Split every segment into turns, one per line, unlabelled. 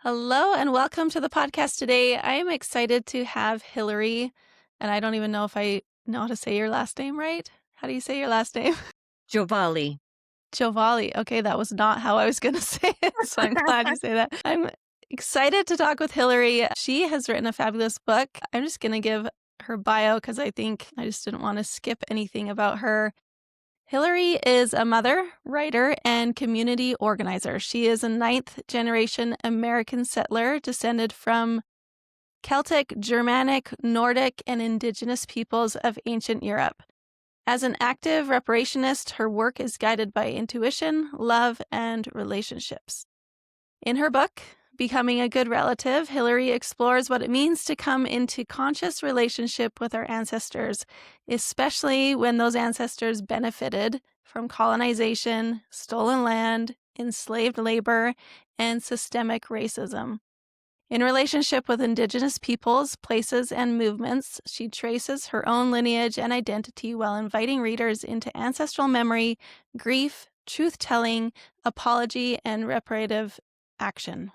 Hello and welcome to the podcast today. I am excited to have Hilary, and I don't even know if I know how to say your last name right. How do you say your last name?
Giovale.
Giovale. Okay, that was not how I was going to say it, so I'm glad you say that. I'm excited to talk with Hilary. She has written a fabulous book. I'm just going to give her bio because I think I just didn't want to skip anything about her. Hilary is a mother, writer, and community organizer. She is a ninth-generation American settler descended from Celtic, Germanic, Nordic, and indigenous peoples of ancient Europe. As an active reparationist, her work is guided by intuition, love, and relationships. In her book, Becoming a Good Relative, Hilary explores what it means to come into conscious relationship with our ancestors, especially when those ancestors benefited from colonization, stolen land, enslaved labor, and systemic racism. In relationship with Indigenous peoples, places, and movements, she traces her own lineage and identity while inviting readers into ancestral memory, grief, truth-telling, apology, and reparative action.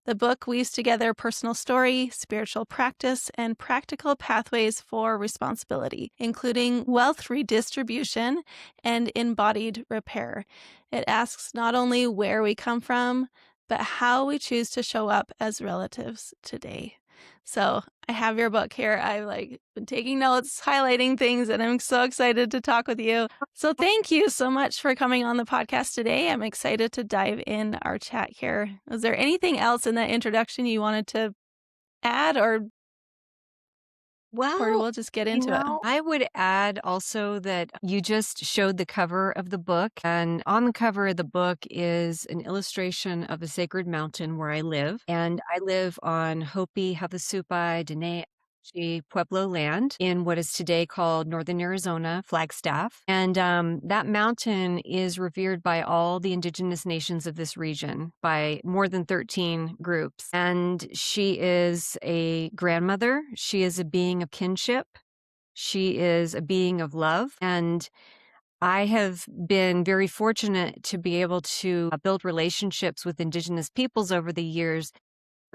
The book weaves together personal story, spiritual practice, and practical pathways for responsibility, including wealth redistribution and embodied repair. It asks not only where we come from, but how we choose to show up as relatives today. So I have your book here. I've been taking notes, highlighting things, and I'm so excited to talk with you. So thank you so much for coming on the podcast today. I'm excited to dive in our chat here. Is there anything else in that introduction you wanted to add or
Well,
we'll just get into it?
I would add also that you just showed the cover of the book, and on the cover of the book is an illustration of a sacred mountain where I live. And I live on Hopi, Havasupai, Dene Pueblo land in what is today called Northern Arizona, Flagstaff. And that mountain is revered by all the indigenous nations of this region, by more than 13 groups. And she is a grandmother. She is a being of kinship. She is a being of love. And I have been very fortunate to be able to build relationships with indigenous peoples over the years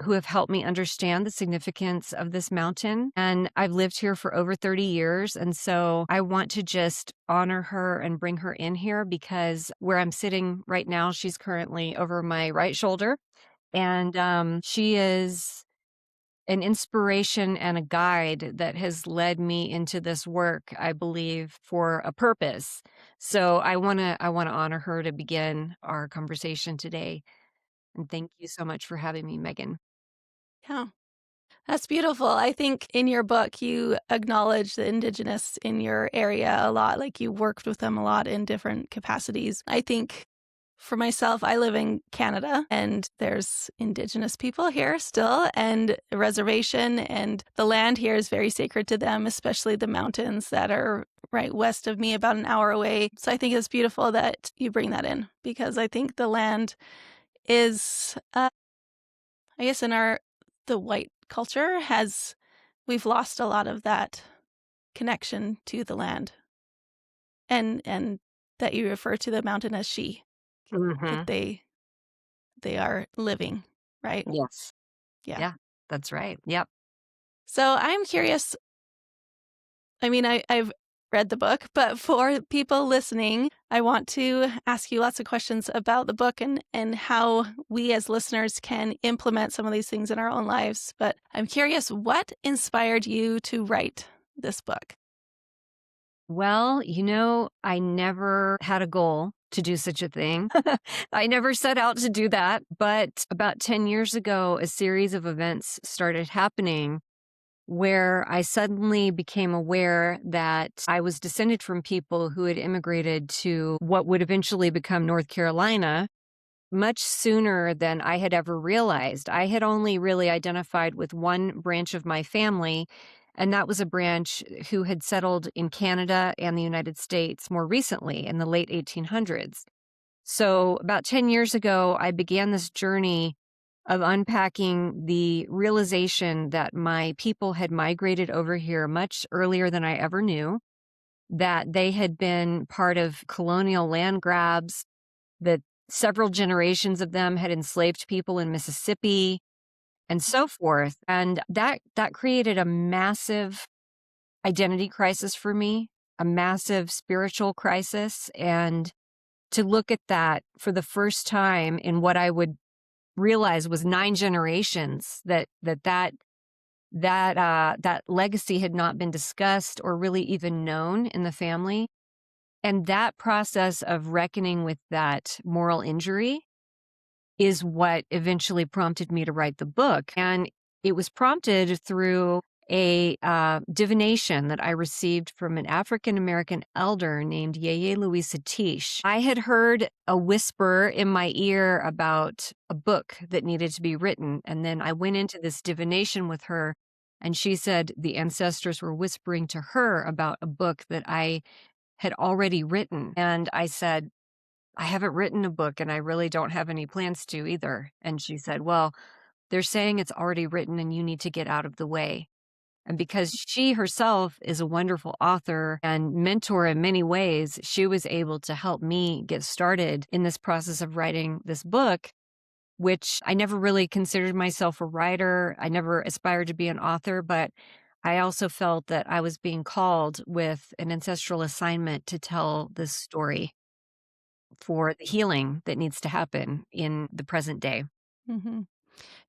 who have helped me understand the significance of this mountain. And I've lived here for over 30 years. And so I want to just honor her and bring her in here because where I'm sitting right now, she's currently over my right shoulder. And she is an inspiration and a guide that has led me into this work, I believe, for a purpose. So I want to honor her to begin our conversation today. And thank you so much for having me, Megan.
Yeah. That's beautiful. I think in your book, you acknowledge the Indigenous in your area a lot. Like you worked with them a lot in different capacities. I think for myself, I live in Canada and there's Indigenous people here still and a reservation, and the land here is very sacred to them, especially the mountains that are right west of me, about an hour away. So I think it's beautiful that you bring that in because I think the land is, I guess the white culture we've lost a lot of that connection to the land, and that you refer to the mountain as she, that
Hmm.
they are living, right?
Yes.
Yeah.
Yeah, that's right. Yep.
So I'm curious. I mean, I've read the book, but for people listening, I want to ask you lots of questions about the book and how we as listeners can implement some of these things in our own lives. But I'm curious, what inspired you to write this book?
Well, I never had a goal to do such a thing. I never set out to do that. But about 10 years ago, a series of events started happening where I suddenly became aware that I was descended from people who had immigrated to what would eventually become North Carolina much sooner than I had ever realized. I had only really identified with one branch of my family, and that was a branch who had settled in Canada and the United States more recently in the late 1800s. So, about 10 years ago, I began this journey of unpacking the realization that my people had migrated over here much earlier than I ever knew, that they had been part of colonial land grabs, that several generations of them had enslaved people in Mississippi and so forth. And that created a massive identity crisis for me, a massive spiritual crisis. And to look at that for the first time in what I would realize was 9 generations, that legacy had not been discussed or really even known in the family. And that process of reckoning with that moral injury is what eventually prompted me to write the book. And it was prompted through a divination that I received from an African American elder named Yeye Louisa Tish. I had heard a whisper in my ear about a book that needed to be written. And then I went into this divination with her, and she said the ancestors were whispering to her about a book that I had already written. And I said, I haven't written a book and I really don't have any plans to either. And she said, well, they're saying it's already written and you need to get out of the way. And because she herself is a wonderful author and mentor in many ways, she was able to help me get started in this process of writing this book, which I never really considered myself a writer. I never aspired to be an author, but I also felt that I was being called with an ancestral assignment to tell this story for the healing that needs to happen in the present day.
Mhm.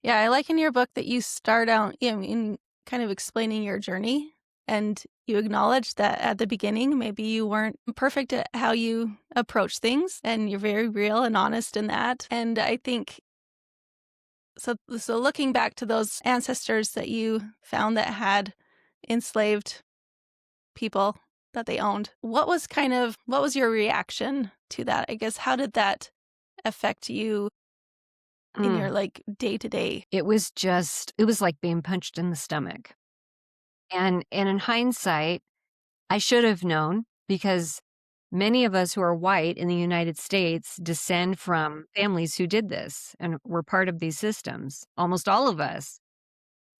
Yeah, I like in your book that you start out in kind of explaining your journey, and you acknowledge that at the beginning, maybe you weren't perfect at how you approach things, and you're very real and honest in that. And I think so looking back to those ancestors that you found that had enslaved people that they owned, what was your reaction to that? I guess how did that affect you in your
Mm.
like day to day?
It was like being punched in the stomach. And in hindsight, I should have known because many of us who are white in the United States descend from families who did this and were part of these systems, almost all of us.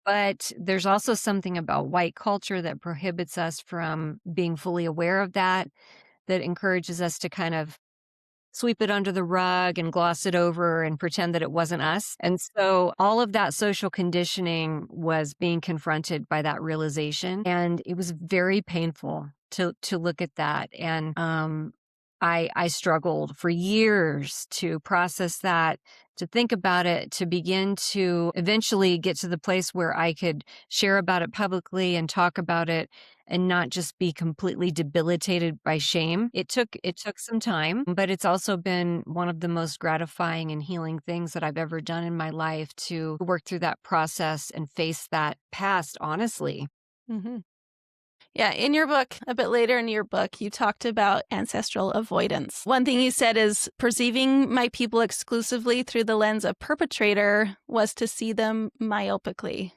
But there's also something about white culture that prohibits us from being fully aware of that, that encourages us to kind of sweep it under the rug and gloss it over and pretend that it wasn't us. And so all of that social conditioning was being confronted by that realization. And it was very painful to look at that. And I struggled for years to process that, to think about it, to begin to eventually get to the place where I could share about it publicly and talk about it and not just be completely debilitated by shame. It took some time, but it's also been one of the most gratifying and healing things that I've ever done in my life to work through that process and face that past honestly.
Mhm. Yeah, in your book, a bit later in your book, you talked about ancestral avoidance. One thing you said is perceiving my people exclusively through the lens of perpetrator was to see them myopically,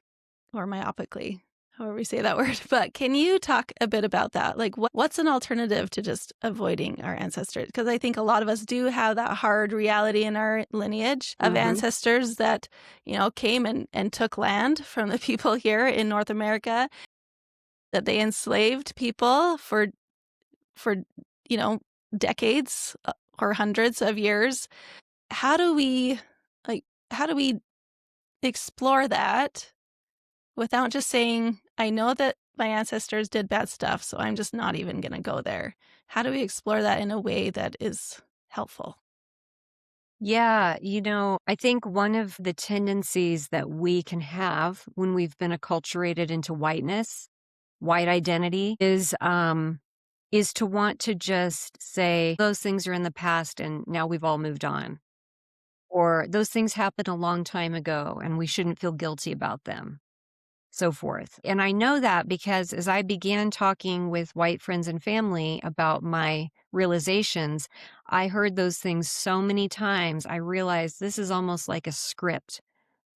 however we say that word. But can you talk a bit about that? Like, what's an alternative to just avoiding our ancestors? Because I think a lot of us do have that hard reality in our lineage of
Hmm.
ancestors that, came and took land from the people here in North America, that they enslaved people for you know decades or hundreds of years. How do we like how do we explore that without just saying, I know that my ancestors did bad stuff, so I'm just not even going to go there? How do we explore that in a way that is helpful?
Yeah, I think one of the tendencies that we can have when we've been acculturated into whiteness, white identity, is to want to just say those things are in the past and now we've all moved on. Or those things happened a long time ago and we shouldn't feel guilty about them, so forth. And I know that because as I began talking with white friends and family about my realizations, I heard those things so many times. I realized this is almost like a script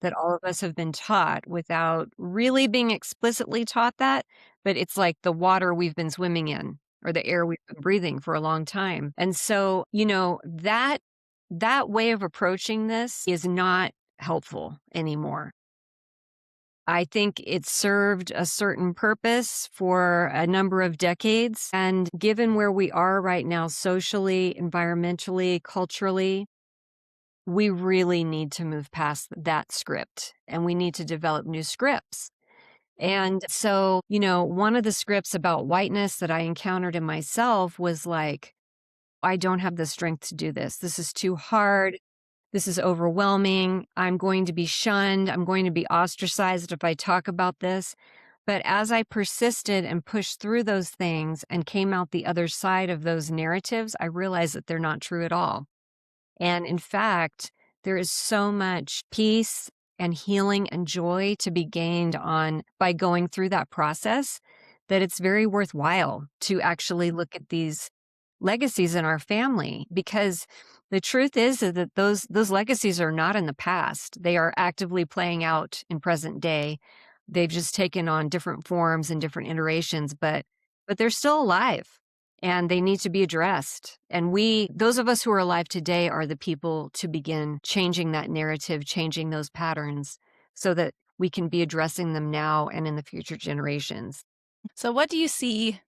that all of us have been taught without really being explicitly taught that, but it's like the water we've been swimming in or the air we've been breathing for a long time. And so, that way of approaching this is not helpful anymore. I think it served a certain purpose for a number of decades. And given where we are right now, socially, environmentally, culturally, we really need to move past that script and we need to develop new scripts. And so, one of the scripts about whiteness that I encountered in myself was like, I don't have the strength to do this. This is too hard. This is overwhelming. I'm going to be shunned. I'm going to be ostracized if I talk about this. But as I persisted and pushed through those things and came out the other side of those narratives, I realized that they're not true at all. And in fact, there is so much peace and healing and joy to be gained on by going through that process that it's very worthwhile to actually look at these legacies in our family, because the truth is that those legacies are not in the past. They are actively playing out in present day. They've just taken on different forms and different iterations, but they're still alive and they need to be addressed. And those of us who are alive today are the people to begin changing that narrative, changing those patterns so that we can be addressing them now and in the future generations.
So, what do you see?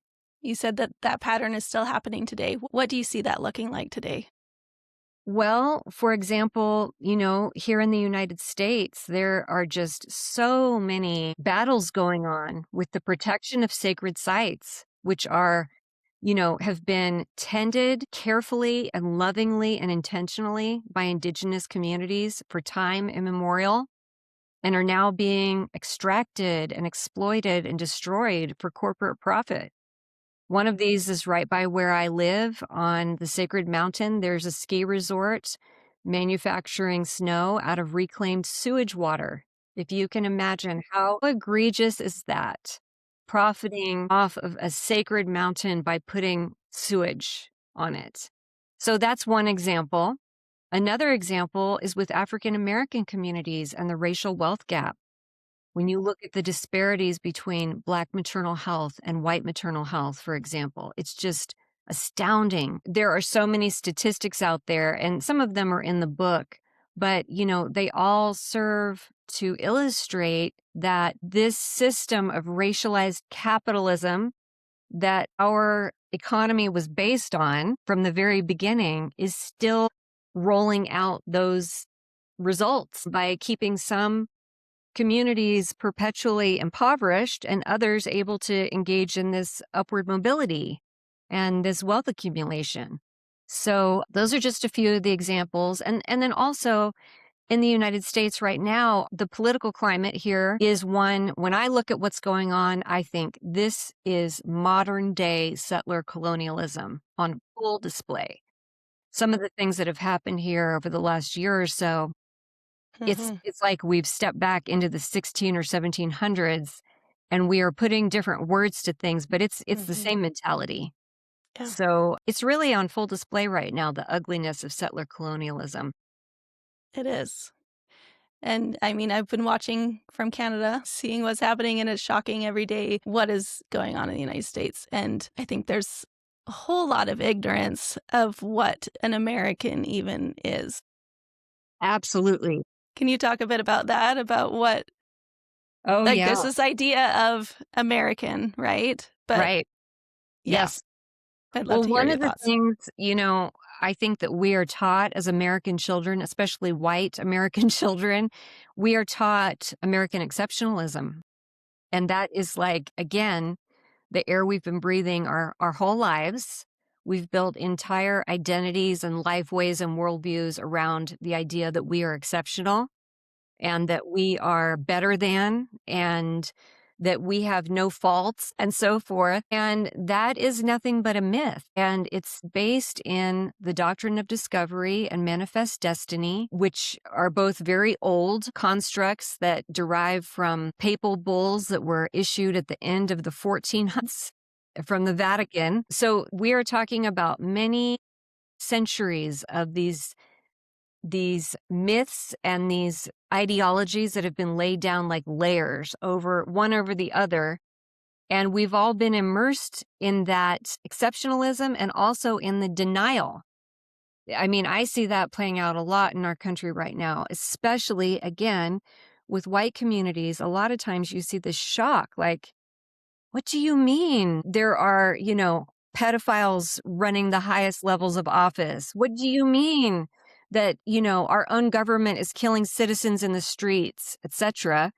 You said that that pattern is still happening today. What do you see that looking like today?
Well, for example, here in the United States, there are just so many battles going on with the protection of sacred sites, which are, have been tended carefully and lovingly and intentionally by indigenous communities for time immemorial and are now being extracted and exploited and destroyed for corporate profit. One of these is right by where I live on the Sacred Mountain. There's a ski resort manufacturing snow out of reclaimed sewage water. If you can imagine, how egregious is that? Profiting off of a sacred mountain by putting sewage on it. So that's one example. Another example is with African American communities and the racial wealth gap. When you look at the disparities between Black maternal health and white maternal health, for example, it's just astounding. There are so many statistics out there, and some of them are in the book, but they all serve to illustrate that this system of racialized capitalism that our economy was based on from the very beginning is still rolling out those results by keeping some communities perpetually impoverished and others able to engage in this upward mobility and this wealth accumulation. So those are just a few of the examples. And then also in the United States right now, the political climate here is one, when I look at what's going on, I think this is modern day settler colonialism on full display. Some of the things that have happened here over the last year or so,
Mhm.
it's like we've stepped back into the 16 or 1700s and we are putting different words to things, but it's the
Mhm.
same mentality.
Yeah,
So it's really on full display right now, the ugliness of settler colonialism.
it is. And I mean, I've been watching from Canada, seeing what's happening, and it's shocking every day what is going on in the United States. And I think there's a whole lot of ignorance of what an American even is.
Absolutely.
Can you talk a bit about that? About what,
Oh,
like, there's
yeah.
this idea of American, right? But
Right.
yeah,
Yes.
I'd love
Well,
to hear
one
your
of the
thoughts.
things, I think that we are taught as American children, especially white American children, we are taught American exceptionalism. And that is like, again, the air we've been breathing our whole lives. We've built entire identities and life ways and worldviews around the idea that we are exceptional and that we are better than and that we have no faults and so forth. And that is nothing but a myth. And it's based in the doctrine of discovery and manifest destiny, which are both very old constructs that derive from papal bulls that were issued at the end of the 1400s from the Vatican. So we are talking about many centuries of these myths and these ideologies that have been laid down like layers over one over the other. And we've all been immersed in that exceptionalism and also in the denial. I mean, I see that playing out a lot in our country right now, especially again with white communities. A lot of times you see this shock like, what do you mean there are, pedophiles running the highest levels of office? What do you mean that, our own government is killing citizens in the streets, etc.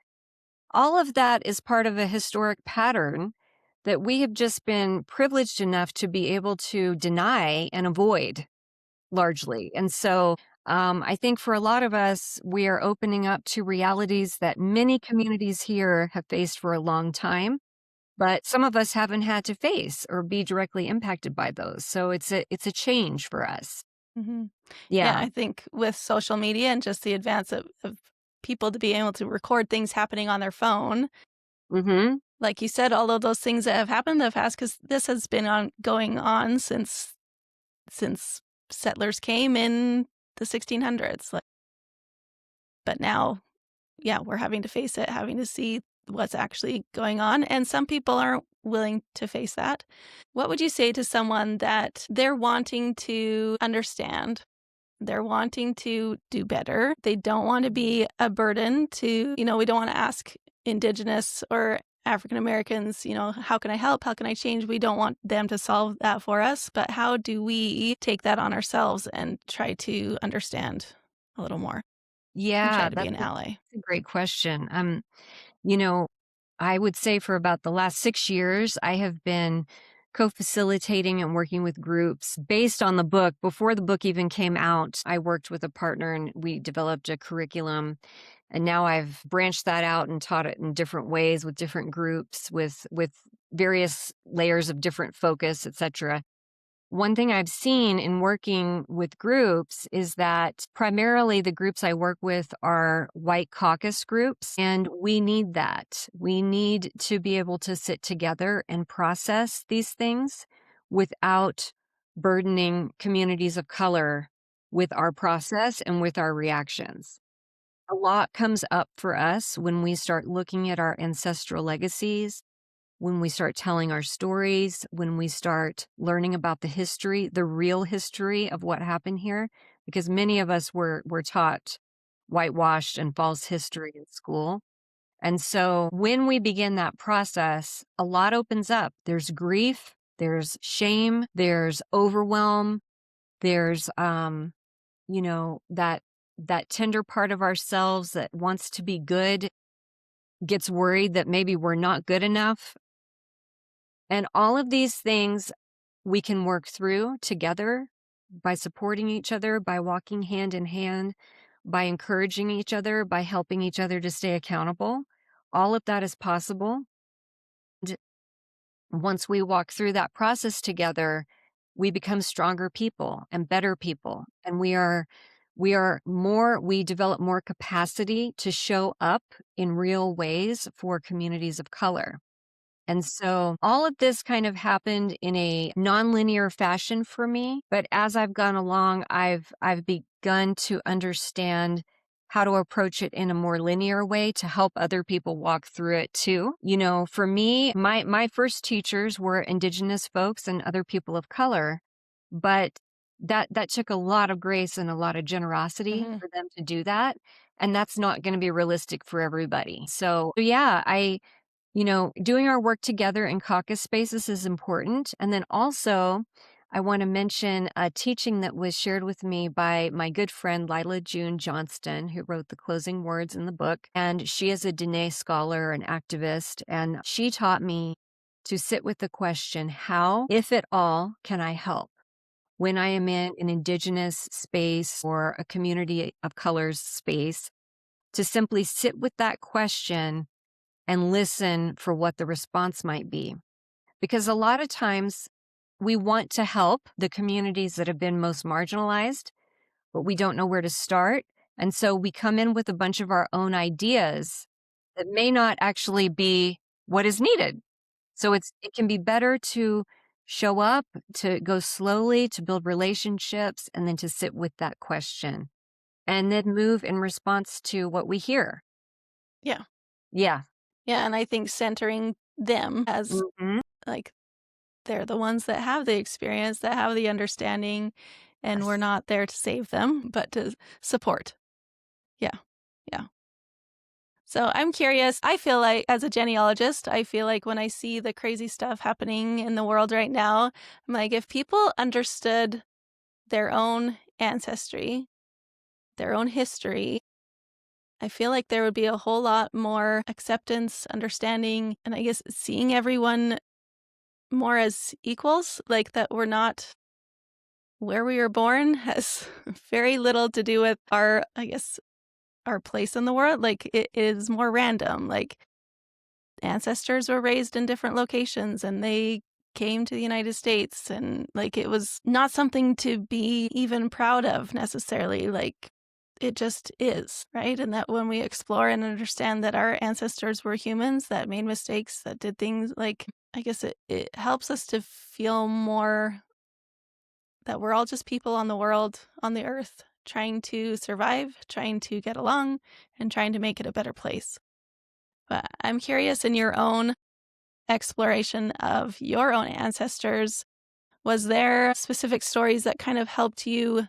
All of that is part of a historic pattern that we have just been privileged enough to be able to deny and avoid largely. And so I think for a lot of us, we are opening up to realities that many communities here have faced for a long time, but some of us haven't had to face or be directly impacted by those. So it's a change for us.
Mhm. Yeah,
Yeah.
I think with social media and just the advance of people to be able to record things happening on their phone,
Mhm.
like you said, all of those things that have happened in the past, because this has been going on since settlers came in the 1600s. Like, but now, yeah, we're having to face it, having to see what's actually going on, and some people aren't willing to face that. What would you say to someone that they're wanting to understand? They're wanting to do better. They don't want to be a burden to, we don't want to ask Indigenous or African Americans, how can I help? How can I change? We don't want them to solve that for us. But how do we take that on ourselves and try to understand a little more and try
Yeah,
to be an ally?
that's a great question. You know, I would say for about the last 6 years, I have been co-facilitating and working with groups based on the book. Before the book even came out, I worked with a partner and we developed a curriculum. And now I've branched that out and taught it in different ways with different groups with various layers of different focus, etc. One thing I've seen in working with groups is that primarily the groups I work with are white caucus groups, and we need that. We need to be able to sit together and process these things without burdening communities of color with our process and with our reactions. A lot comes up for us when we start looking at our ancestral legacies, when we start telling our stories, when we start learning about the history, the real history of what happened here, because many of us were taught whitewashed and false history in school. And so when we begin that process, a lot opens up. There's grief, there's shame, there's overwhelm, there's that tender part of ourselves that wants to be good, gets worried that maybe we're not good enough. And all of these things we can work through together by supporting each other, by walking hand in hand, by encouraging each other, by helping each other to stay accountable. All of that is possible. And once we walk through that process together, we become stronger people and better people. And we develop more capacity to show up in real ways for communities of color. And so all of this kind of happened in a nonlinear fashion for me. But as I've gone along, I've begun to understand how to approach it in a more linear way to help other people walk through it too. For me, my first teachers were Indigenous folks and other people of color, but that took a lot of grace and a lot of generosity
Hmm.
for them to do that. And that's not going to be realistic for everybody. So yeah, doing our work together in caucus spaces is important. And then also, I want to mention a teaching that was shared with me by my good friend Lila June Johnston, who wrote the closing words in the book. And she is a Diné scholar and activist. And she taught me to sit with the question, how, if at all, can I help? When I am in an Indigenous space or a community of colors space, to simply sit with that question and listen for what the response might be. Because a lot of times we want to help the communities that have been most marginalized, but we don't know where to start. And so we come in with a bunch of our own ideas that may not actually be what is needed. So it can be better to show up, to go slowly, to build relationships, and then to sit with that question and then move in response to what we hear.
Yeah.
Yeah.
Yeah. And I think centering them as
Mhm.
like they're the ones that have the experience, that have the understanding, and we're
Yes.
not there to save them, but to support. Yeah. Yeah. So I'm curious. I feel like, as a genealogist, I feel like when I see the crazy stuff happening in the world right now, I'm like, if people understood their own ancestry, their own history, I feel like there would be a whole lot more acceptance, understanding, and I guess seeing everyone more as equals, like that we're not where we were born has very little to do with our, I guess, our place in the world. Like it is more random. Like ancestors were raised in different locations and they came to the United States and like it was not something to be even proud of necessarily. Like it just is, right? And that when we explore and understand that our ancestors were humans that made mistakes, that did things like, I guess it helps us to feel more that we're all just people on the world, on the earth, trying to survive, trying to get along, and trying to make it a better place. But I'm curious in your own exploration of your own ancestors, was there specific stories that kind of helped you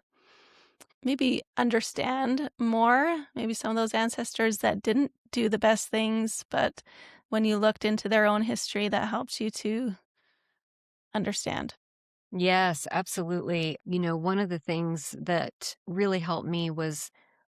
maybe understand more? Maybe some of those ancestors that didn't do the best things, but when you looked into their own history, that helped you to understand.
Yes, absolutely. One of the things that really helped me was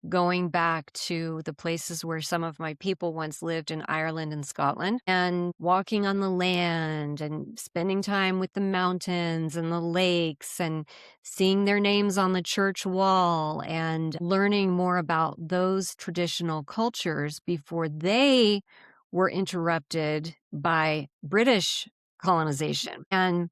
going back to the places where some of my people once lived in Ireland and Scotland and walking on the land and spending time with the mountains and the lakes and seeing their names on the church wall and learning more about those traditional cultures before they were interrupted by British colonization. And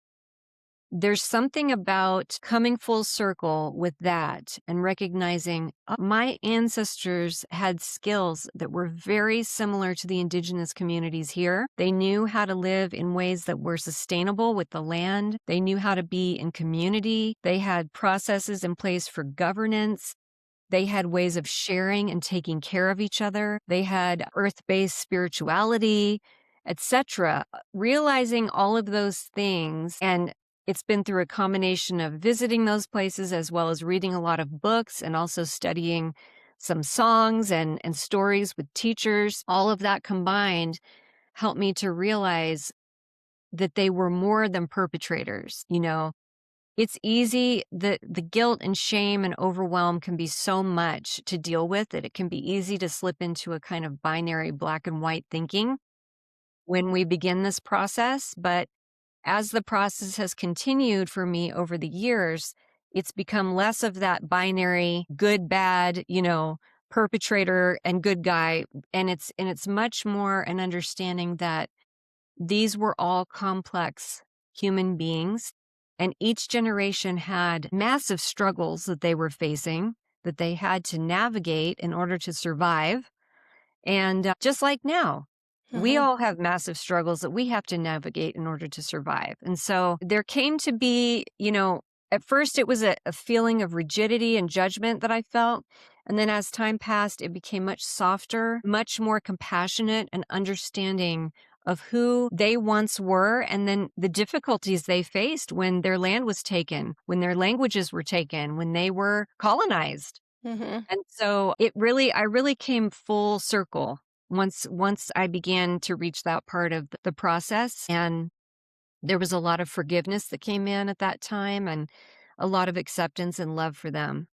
there's something about coming full circle with that and recognizing my ancestors had skills that were very similar to the indigenous communities here. They knew how to live in ways that were sustainable with the land. They knew how to be in community. They had processes in place for governance. They had ways of sharing and taking care of each other. They had earth-based spirituality, etc. Realizing all of those things, and it's been through a combination of visiting those places as well as reading a lot of books and also studying some songs and stories with teachers. All of that combined helped me to realize that they were more than perpetrators. It's easy, the guilt and shame and overwhelm can be so much to deal with that it can be easy to slip into a kind of binary black and white thinking when we begin this process. But as the process has continued for me over the years, it's become less of that binary good, bad, perpetrator and good guy. And it's much more an understanding that these were all complex human beings, and each generation had massive struggles that they were facing that they had to navigate in order to survive. And just like now, we
Mhm.
all have massive struggles that we have to navigate in order to survive. And so there came to be, at first it was a feeling of rigidity and judgment that I felt. And then as time passed, it became much softer, much more compassionate and understanding of who they once were and then the difficulties they faced when their land was taken, when their languages were taken, when they were colonized.
Mhm.
And so I really came full circle once I began to reach that part of the process. And there was a lot of forgiveness that came in at that time and a lot of acceptance and love for them.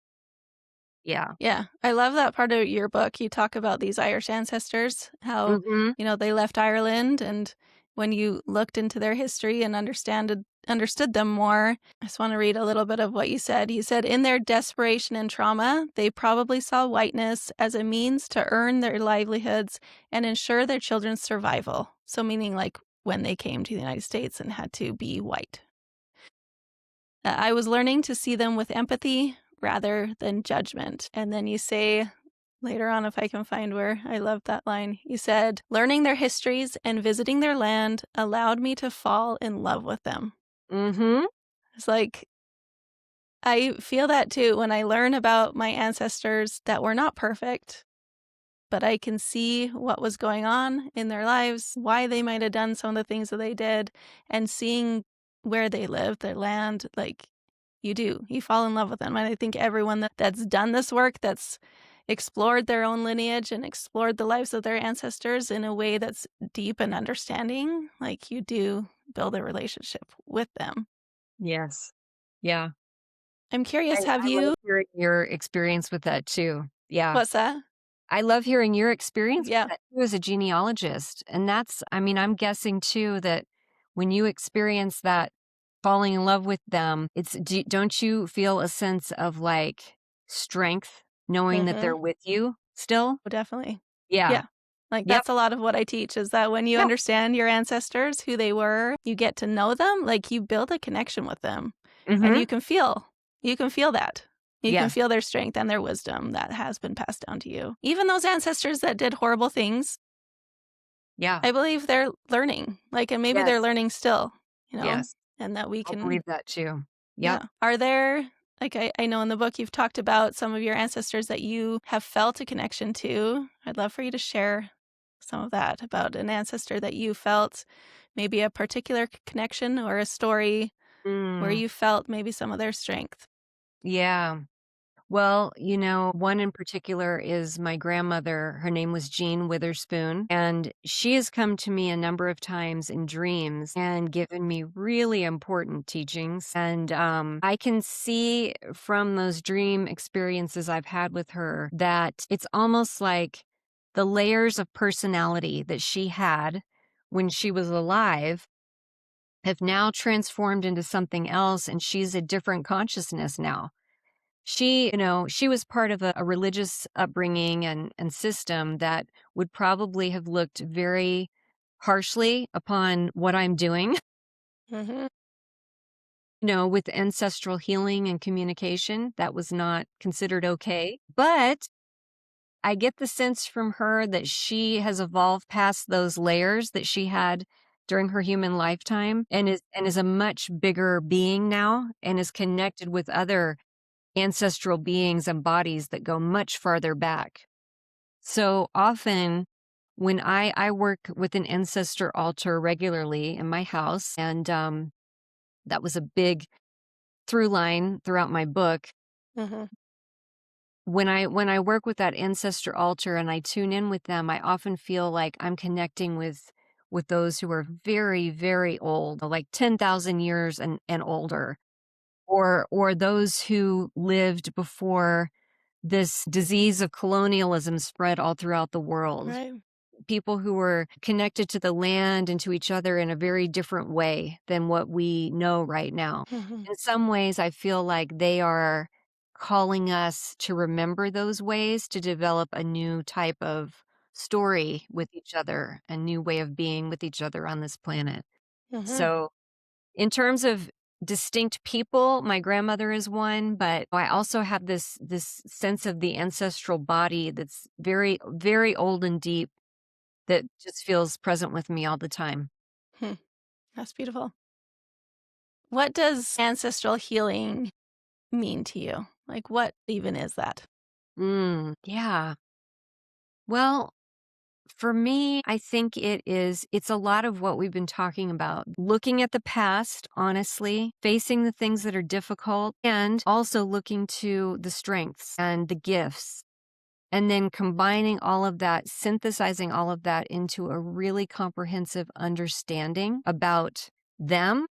Yeah.
Yeah, I love that part of your book. You talk about these Irish ancestors, how,
Mhm.
they left Ireland, and when you looked into their history and understood them more, I just want to read a little bit of what you said. You said, in their desperation and trauma, they probably saw whiteness as a means to earn their livelihoods and ensure their children's survival. So, meaning like when they came to the United States and had to be white. I was learning to see them with empathy rather than judgment. And then you say later on, if I can find where I love that line, you said, learning their histories and visiting their land allowed me to fall in love with them.
Mhm.
It's like, I feel that too when I learn about my ancestors that were not perfect, but I can see what was going on in their lives, why they might have done some of the things that they did, and seeing where they lived, their land, like you fall in love with them. And I think everyone that's done this work, that's explored their own lineage and explored the lives of their ancestors in a way that's deep and understanding, like you do build a relationship with them.
Yes. Yeah.
I'm curious, have
I love
you
hearing your experience with that too. Yeah.
what's that?
I love hearing your experience with
Yeah.
that too as a genealogist, and that's I mean, I'm guessing too that when you experience that falling in love with them, don't you feel a sense of, like, strength knowing that they're
Mhm.
with you still?
Oh, definitely.
Yeah.
Yeah. Like,
Yep.
that's a lot of what I teach is that when you
Yeah.
understand your ancestors, who they were, you get to know them, like, you build a connection with them, and
Mhm.
you can feel that. You can
Yeah.
feel their strength and their wisdom that has been passed down to you. Even those ancestors that did horrible things,
Yeah.
I believe they're learning, like, and maybe they're
Yes.
learning still,
Yes.
and that we
I
can
believe that too. Yep.
yeah. Are there like I know in the book you've talked about some of your ancestors that you have felt a connection to. I'd love for you to share some of that about an ancestor that you felt maybe a particular connection or a story where
Mm.
you felt maybe some of their strength.
Yeah. Well, one in particular is my grandmother. Her name was Jean Witherspoon, and she has come to me a number of times in dreams and given me really important teachings. And I can see from those dream experiences I've had with her that it's almost like the layers of personality that she had when she was alive have now transformed into something else, and she's a different consciousness now. She was part of a religious upbringing and system that would probably have looked very harshly upon what I'm doing,
Mhm.
with ancestral healing and communication. That was not considered okay. But I get the sense from her that she has evolved past those layers that she had during her human lifetime and is a much bigger being now and is connected with other ancestral beings and bodies that go much farther back. So often when I work with an ancestor altar regularly in my house, and that was a big through line throughout my book.
Mhm.
When I work with that ancestor altar and I tune in with them, I often feel like I'm connecting with those who are very, very old, like 10,000 years and older, or those who lived before this disease of colonialism spread all throughout the world.
Right.
People who were connected to the land and to each other in a very different way than what we know right now.
Mhm.
In some ways, I feel like they are calling us to remember those ways to develop a new type of story with each other, a new way of being with each other on this planet.
Mhm.
So in terms of distinct people, my grandmother is one, but I also have this sense of the ancestral body that's very, very old and deep that just feels present with me all the time.
Hmm. That's beautiful. What does ancestral healing mean to you? Like, what even is that?
Yeah. Well, for me, I think it's a lot of what we've been talking about. Looking at the past, honestly, facing the things that are difficult, and also looking to the strengths and the gifts. And then combining all of that, synthesizing all of that into a really comprehensive understanding about them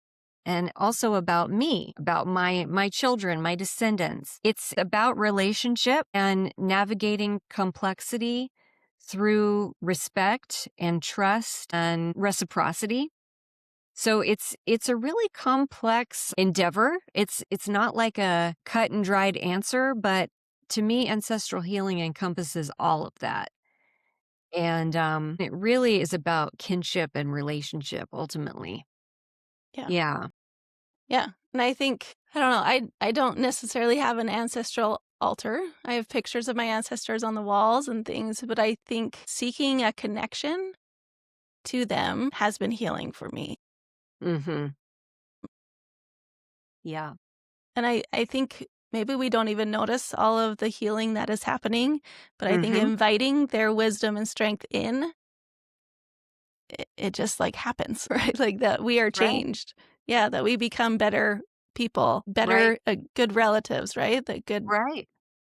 and also about me, about my children, my descendants. It's about relationship and navigating complexity through respect and trust and reciprocity. So it's a really complex endeavor. It's not like a cut and dried answer, but to me ancestral healing encompasses all of that. And it really is about kinship and relationship ultimately.
Yeah.
Yeah.
Yeah. And I think I don't know, I don't necessarily have an ancestral altar. I have pictures of my ancestors on the walls and things, but I think seeking a connection to them has been healing for me.
Mhm. Yeah.
And I think maybe we don't even notice all of the healing that is happening, but I think
Mhm.
inviting their wisdom and strength in, it just like happens, right? Like that we are
Right.
changed. Yeah, that we become better people,
Right.
better good relatives, right? That good
Right.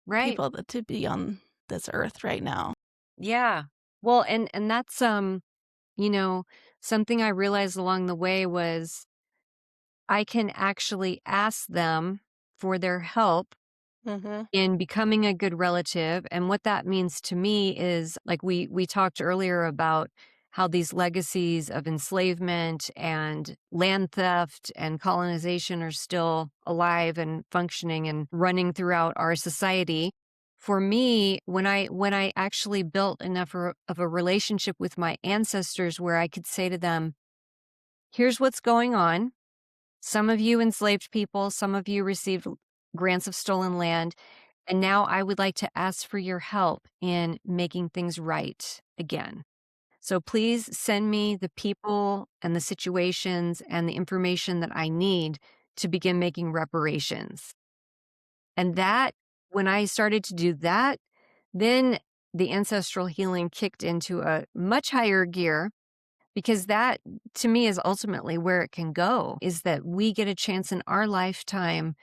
Right.
people that to be on this earth right now.
Yeah. Well, and that's you know, something I realized along the way was I can actually ask them for their help
Mhm.
in becoming a good relative. And what that means to me is like we talked earlier about how these legacies of enslavement and land theft and colonization are still alive and functioning and running throughout our society. For me, when I actually built enough of a relationship with my ancestors where I could say to them, here's what's going on. Some of you enslaved people, some of you received grants of stolen land. And now I would like to ask for your help in making things right again. So please send me the people and the situations and the information that I need to begin making reparations. And that, when I started to do that, then the ancestral healing kicked into a much higher gear because that to me is ultimately where it can go, is that we get a chance in our lifetime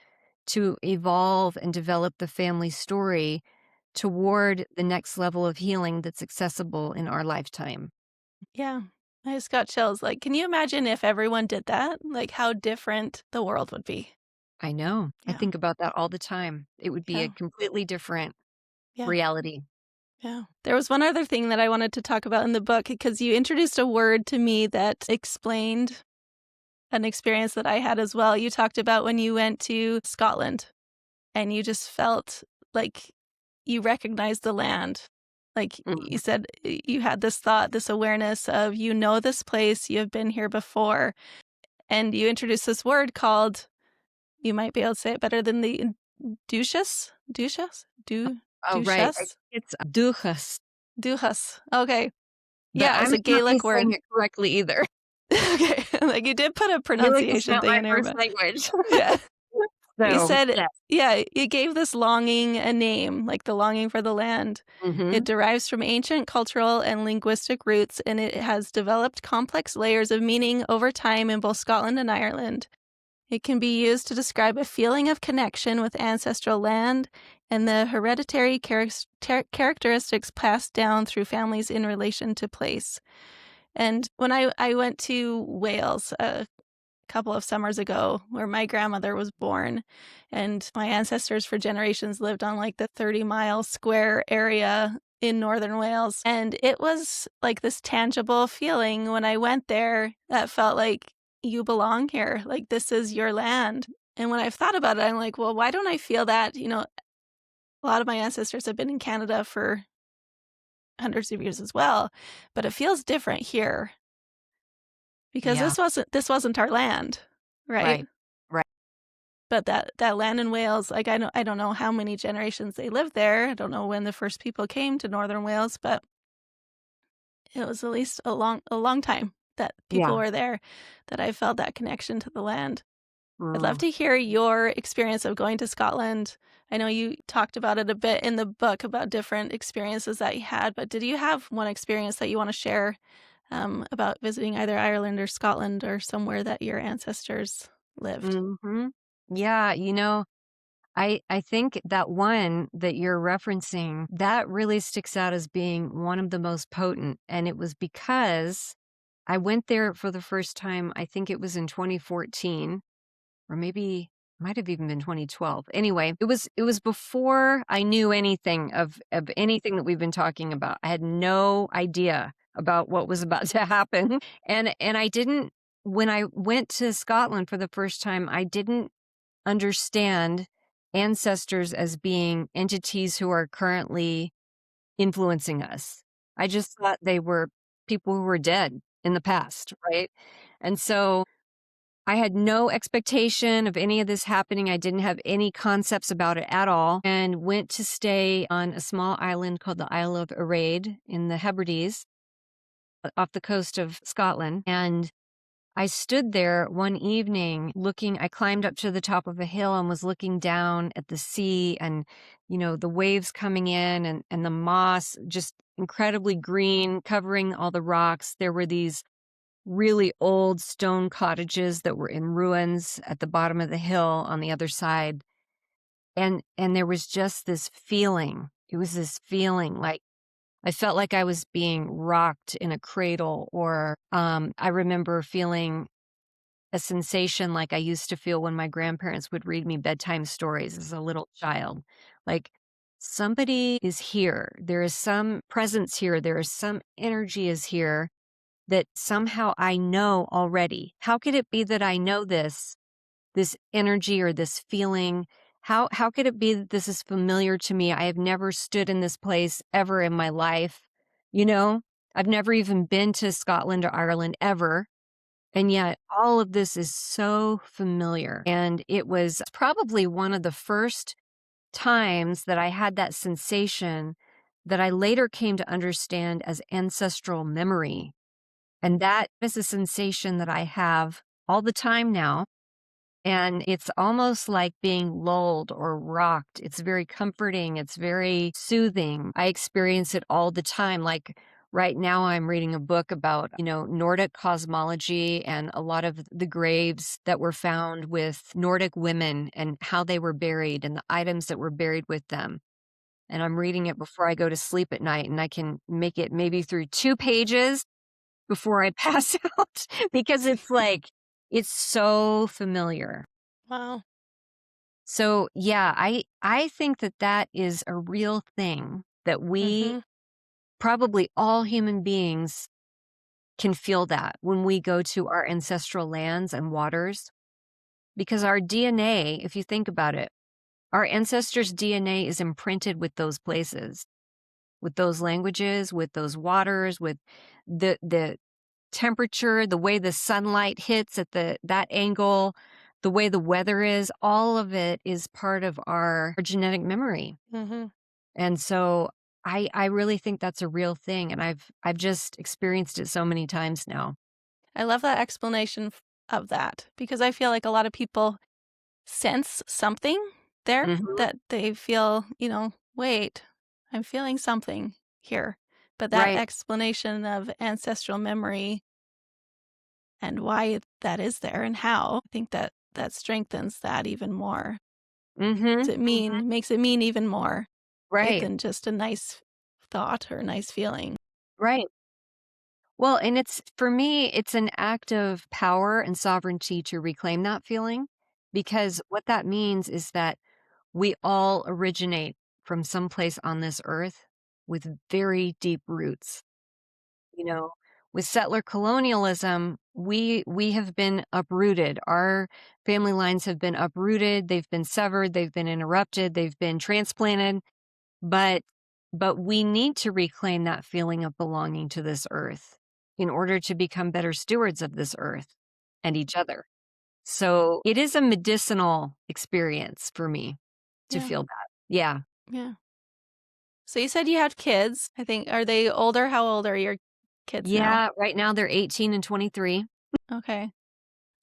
to evolve and develop the family story toward the next level of healing that's accessible in our lifetime.
Yeah. I just got chills. Like, can you imagine if everyone did that? Like, how different the world would be.
I know. I
Yeah.
think about that all the time. It would be a
Yeah.
completely different
Yeah.
reality.
Yeah. There was one other thing that I wanted to talk about in the book because you introduced a word to me that explained an experience that I had as well. You talked about when you went to Scotland and you just felt like you recognized the land. Like you
Mhm.
said, you had this thought, this awareness of you know this place, you have been here before. And you introduced this word called, you might be able to say it better than the Duchess? Duchess?
Oh, right.
Duchess?
It's duchas,
Duchess. Okay.
but
Yeah,
I
it's
may
a
not be
Gaelic
saying
wake
it correctly either.
Okay. Like you did put a
Gaelic is
pronunciation
not
thing
my
in here,
first
but
language.
yeah. You
So,
said,
yes.
yeah, you gave this longing a name, like the longing for the land. It
Mhm.
derives from ancient cultural and linguistic roots, and it has developed complex layers of meaning over time in both Scotland and Ireland. It can be used to describe a feeling of connection with ancestral land and the hereditary characteristics passed down through families in relation to place. And when I went to Wales couple of summers ago where my grandmother was born, and my ancestors for generations lived on like the 30-mile square area in northern Wales. And it was like this tangible feeling when I went there that felt like you belong here, like this is your land. And when I've thought about it, I'm like, well, why don't I feel that? A lot of my ancestors have been in Canada for hundreds of years as well, but it feels different here because
Yeah.
this wasn't our land, right?
Right. Right.
But that land in Wales, like, I don't know how many generations they lived there. I don't know when the first people came to Northern Wales, but it was at least a long time that people
Yeah.
were there, that I felt that connection to the land. I'd love
Mm.
to hear your experience of going to Scotland. I know you talked about it a bit in the book about different experiences that you had, but did you have one experience that you wanna share, about visiting either Ireland or Scotland or somewhere that your ancestors lived?
Mhm. Yeah, I think that one that you're referencing, that really sticks out as being one of the most potent, and it was because I went there for the first time, I think it was in 2014, or maybe might have even been 2012. Anyway, it was before I knew anything of anything that we've been talking about. I had no idea about what was about to happen. And I didn't when I went to Scotland for the first time, I didn't understand ancestors as being entities who are currently influencing us. I just thought they were people who were dead in the past, right? And so I had no expectation of any of this happening. I didn't have any concepts about it at all, and went to stay on a small island called the Isle of Arade in the Hebrides off the coast of Scotland. And I stood there one evening looking, I climbed up to the top of a hill and was looking down at the sea and, the waves coming in and the moss just incredibly green, covering all the rocks. There were these really old stone cottages that were in ruins at the bottom of the hill on the other side. And there was just this feeling. It was this feeling like I felt like I was being rocked in a cradle, or I remember feeling a sensation like I used to feel when my grandparents would read me bedtime stories as a little child. Like, somebody is here. There is some presence here. There is some energy is here that somehow I know already. How could it be that I know this energy or this feeling? How could it be that this is familiar to me? I have never stood in this place ever in my life. You know, I've never even been to Scotland or Ireland ever. And yet all of this is so familiar. And it was probably one of the first times that I had that sensation that I later came to understand as ancestral memory. And that is a sensation that I have all the time now. And it's almost like being lulled or rocked. It's very comforting. It's very soothing. I experience it all the time. Like right now, I'm reading a book about, Nordic cosmology and a lot of the graves that were found with Nordic women and how they were buried and the items that were buried with them. And I'm reading it before I go to sleep at night, and I can make it maybe through 2 pages before I pass out because it's like, it's so familiar.
Wow.
So, yeah, I think that that is a real thing that we
Mm-hmm.
probably all human beings can feel that when we go to our ancestral lands and waters because our DNA, if you think about it, our ancestors' DNA is imprinted with those places, with those languages, with those waters, with the temperature, the way the sunlight hits at that angle, the way the weather is, all of it is part of our genetic memory.
Mm-hmm.
And so I really think that's a real thing, and I've just experienced it so many times now.
I love that explanation of that because I feel like a lot of people sense something there
Mhm.
that they feel, wait, I'm feeling something here. But that
Right.
explanation of ancestral memory and why that is there and how, I think that that strengthens that even more.
Mhm. Mhm.
Makes it mean even more, right,
Right.
than just a nice thought or a nice feeling.
Right. Well, and it's for me, it's an act of power and sovereignty to reclaim that feeling because what that means is that we all originate from someplace on this earth with very deep roots. You know, with settler colonialism, we have been uprooted. Our family lines have been uprooted, they've been severed, they've been interrupted, they've been transplanted, but we need to reclaim that feeling of belonging to this earth in order to become better stewards of this earth and each other. So, it is a medicinal experience for me to
Yeah,
feel that. Yeah.
yeah. So you said you have kids. I think are they older? How old are your kids now?
Yeah, right now they're 18 and 23.
Okay.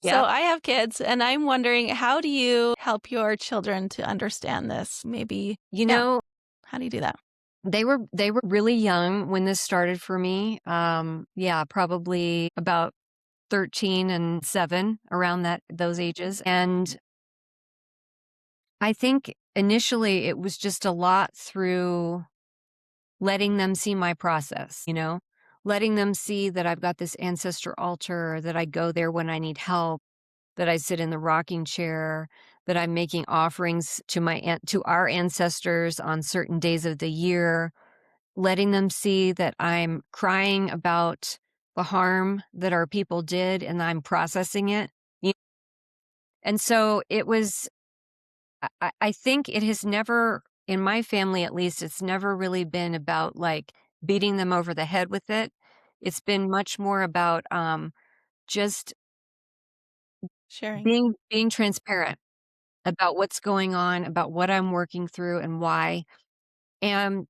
So
Yep.
I have kids and I'm wondering how do you help your children to understand this? Maybe
You
yeah,
know,
how do you do that?
they were really young when this started for me. Yeah, probably about 13 and 7, around those ages. And I think initially it was just a lot through letting them see my process, letting them see that I've got this ancestor altar, that I go there when I need help, that I sit in the rocking chair, that I'm making offerings to our ancestors on certain days of the year, letting them see that I'm crying about the harm that our people did and I'm processing it. Y- And so it was, I think it has never, in my family at least, it's never really been about like beating them over the head with it. It's been much more about just
Sharing.
being transparent about what's going on, about what I'm working through and why. And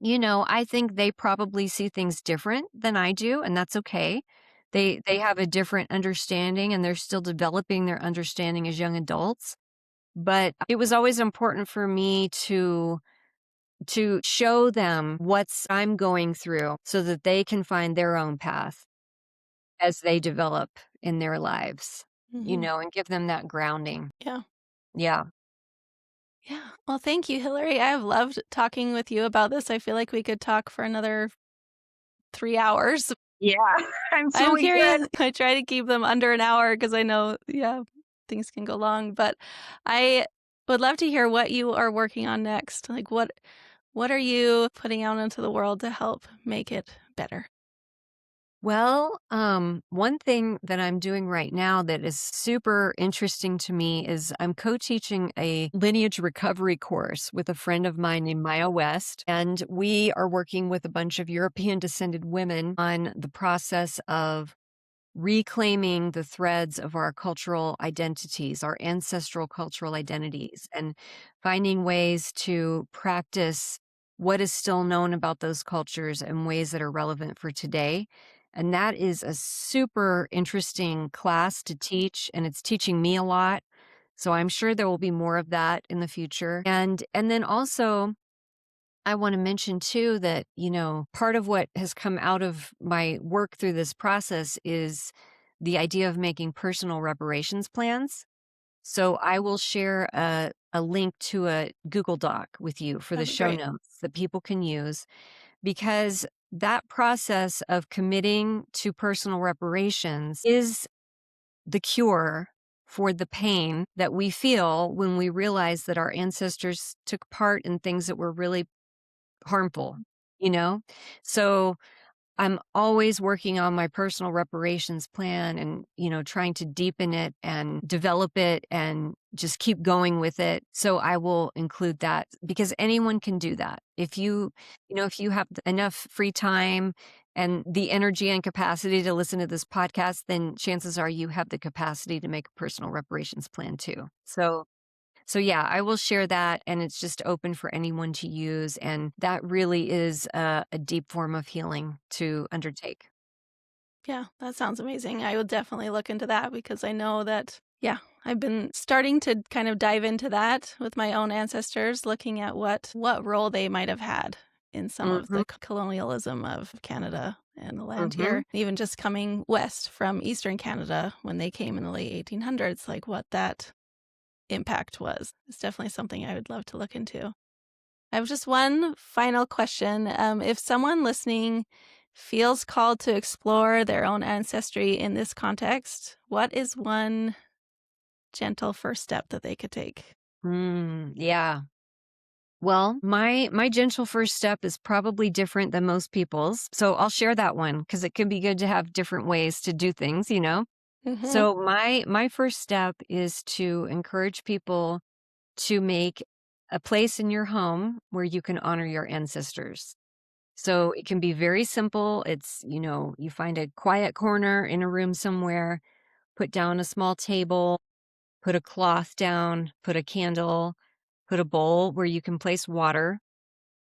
I think they probably see things different than I do, and that's okay. They have a different understanding and they're still developing their understanding as young adults. But it was always important for me to show them what's I'm going through so that they can find their own path as they develop in their lives,
Hmm.
and give them that grounding.
Yeah.
Yeah.
Yeah. Well, thank you, Hillary. I have loved talking with you about this. I feel like we could talk for another 3 hours.
Yeah, I'm
I'm
feeling good.
curious. I try to keep them under an hour because I know, yeah, things can go long. But I would love to hear what you are working on next. Like, what are you putting out into the world to help make it better?
Well, one thing that I'm doing right now that is super interesting to me is I'm co-teaching a lineage recovery course with a friend of mine named Maya West. And we are working with a bunch of European descended women on the process of reclaiming the threads of our cultural identities, our ancestral cultural identities, and finding ways to practice what is still known about those cultures in ways that are relevant for today. And that is a super interesting class to teach, and it's teaching me a lot. So I'm sure there will be more of that in the future. And then also I want to mention too that, part of what has come out of my work through this process is the idea of making personal reparations plans. So I will share a link to a Google Doc with you for the
That'd be
show
great.
notes that people can use because that process of committing to personal reparations is the cure for the pain that we feel when we realize that our ancestors took part in things that were really harmful, you know? So I'm always working on my personal reparations plan and, trying to deepen it and develop it and just keep going with it. So I will include that because anyone can do that. If you have enough free time and the energy and capacity to listen to this podcast, then chances are you have the capacity to make a personal reparations plan too. So yeah, I will share that and it's just open for anyone to use. And that really is a deep form of healing to undertake.
Yeah, that sounds amazing. I will definitely look into that because I know that, yeah, I've been starting to kind of dive into that with my own ancestors, looking at what role they might have had in some of
Hmm.
the colonialism of Canada and the land
Hmm.
here. Even just coming west from Eastern Canada when they came in the late 1800s, like what that impact was. It's definitely something I would love to look into. I have just one final question. If someone listening feels called to explore their own ancestry in this context, what is one gentle first step that they could take?
Yeah. Well, my gentle first step is probably different than most people's. So I'll share that one because it can be good to have different ways to do things.
Hmm.
So my first step is to encourage people to make a place in your home where you can honor your ancestors. So it can be very simple. You find a quiet corner in a room somewhere, put down a small table, put a cloth down, put a candle, put a bowl where you can place water.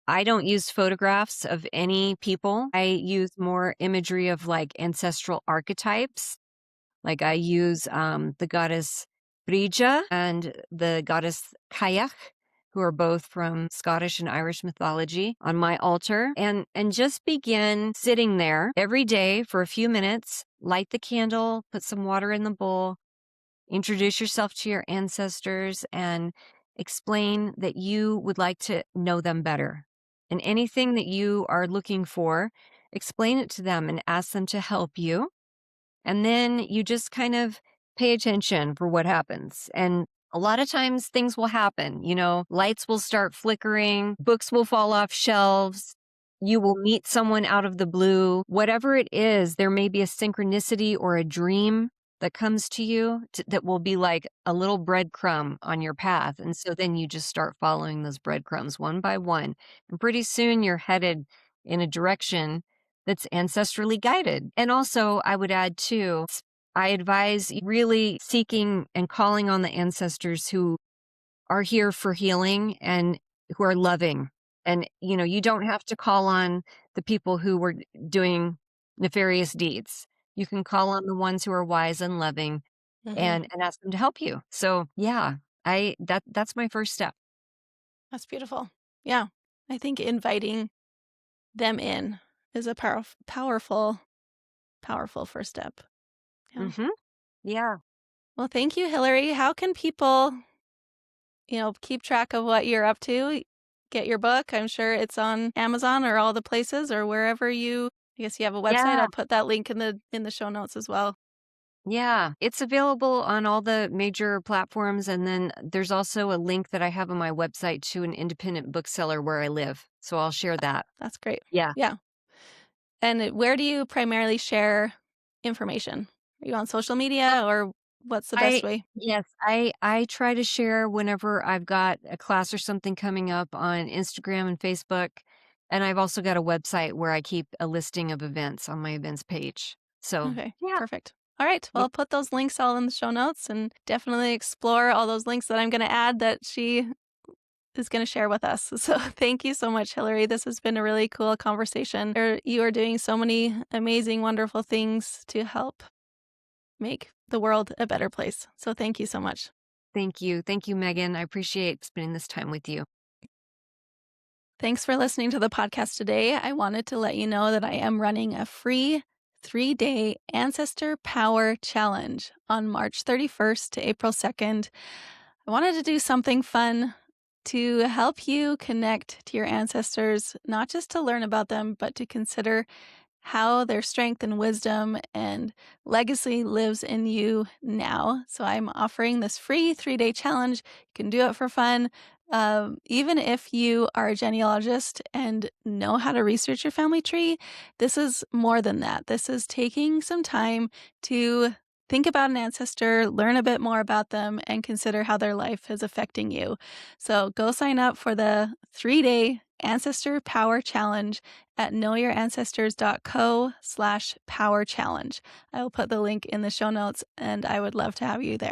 I don't use photographs of any people. I use more imagery of like ancestral archetypes. Like I use the goddess Brija and the goddess Kayak, who are both from Scottish and Irish mythology, on my altar, and just begin sitting there every day for a few minutes. Light the candle, put some water in the bowl, introduce yourself to your ancestors, and explain that you would like to know them better. And anything that you are looking for, explain it to them and ask them to help you, and then you just kind of pay attention for what happens. And a lot of times things will happen, lights will start flickering, books will fall off shelves. You will meet someone out of the blue. Whatever it is, there may be a synchronicity or a dream that comes to you that will be like a little breadcrumb on your path. And so then you just start following those breadcrumbs one by one. And pretty soon you're headed in a direction that's ancestrally guided. And also, I would add too, I advise really seeking and calling on the ancestors who are here for healing and who are loving. And, you don't have to call on the people who were doing nefarious deeds. You can call on the ones who are wise and loving
Hmm.
and ask them to help you. So yeah, that's my first step.
That's beautiful. Yeah. I think inviting them in is a powerful, powerful first step. Yeah.
Hmm. Yeah.
Well, thank you, Hillary. How can people keep track of what you're up to. Get your book. I'm sure it's on Amazon or all the places or wherever you I guess you have a website.
Yeah.
I'll put that link in the show notes as well.
Yeah, it's available on all the major platforms, and then there's also a link that I have on my website to an independent bookseller where I live, so I'll share that.
That's great.
Yeah.
Yeah. And where do you primarily share information? Are you on social media or what's the best
I
way?
yes, I try to share whenever I've got a class or something coming up on Instagram and Facebook, and I've also got a website where I keep a listing of events on my events page. So,
Okay,
yeah.
perfect. All right. Well,
Yeah.
I'll put those links all in the show notes and definitely explore all those links that I'm going to add that she is going to share with us. So thank you so much, Hilary. This has been a really cool conversation. You are doing so many amazing, wonderful things to help make the world a better place. So thank you so much.
Thank you. Thank you, Megan. I appreciate spending this time with you.
Thanks for listening to the podcast today. I wanted to let you know that I am running a free 3-day Ancestor Power Challenge on March 31st to April 2nd. I wanted to do something fun to help you connect to your ancestors, not just to learn about them, but to consider how their strength and wisdom and legacy lives in you now. So I'm offering this free 3-day challenge. You can do it for fun. Even if you are a genealogist and know how to research your family tree, this is more than that. This is taking some time to think about an ancestor, learn a bit more about them, and consider how their life is affecting you. So go sign up for the 3-day Ancestor Power Challenge at knowyourancestors.co/power challenge. I will put the link in the show notes and I would love to have you there.